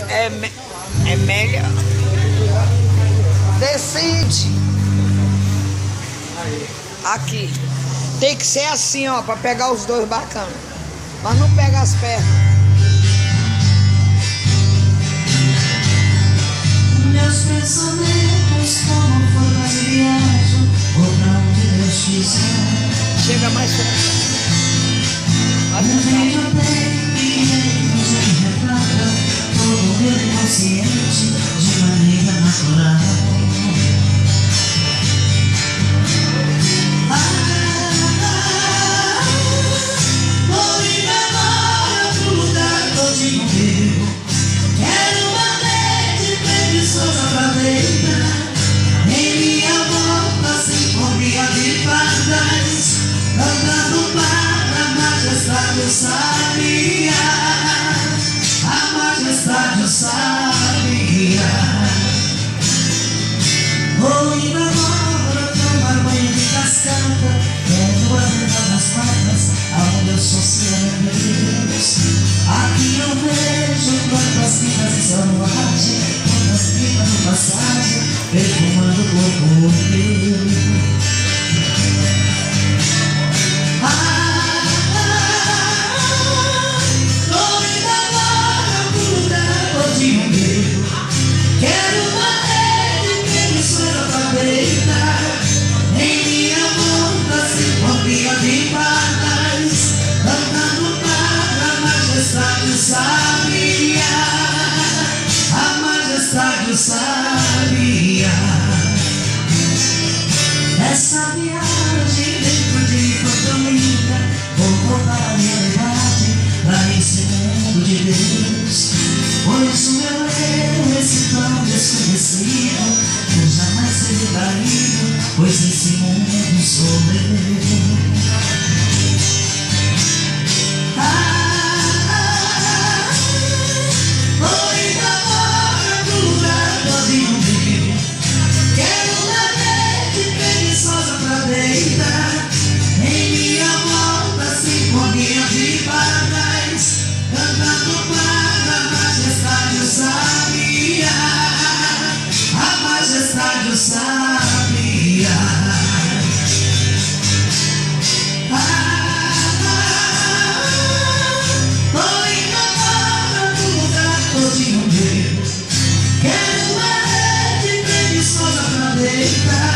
É melhor. Decide. Aqui. Tem que ser assim, ó, pra pegar os dois bacana. Mas não pega as pernas. Meus pensamentos como formas de viagem, vou pra onde Deus quiser. Chega mais perto. Um beijo bem que nos retrata todo o meu inconsciente de maneira natural. Vou me levar pro lugar todinho meu. Quero bater de preguiçosa pra deitar em minha volta sem folia de pardais, cantando para a majestade o sabia, a majestade o sabia. Vou indo agora tomar banho de cascata, quero andar nas patas aonde eu sou seu Deus. Aqui eu vejo quantas vidas em selvagem, quantas vidas no passagem, perfumando o corpo meu. Tô indo agora pro lugar todinho meu. Quero bater de preguiçosa pra deitar em minha volta sem folia de pardais, cantando para a majestade o sabia, a majestade o sabia. Essa viagem dentro de mim foi tão linda, vou voltar a minha idade pra esse mundo de Deus. Pois o meu eu, esse tão desconhecido, eu jamais serei traído, pois nesse mundo sou eu.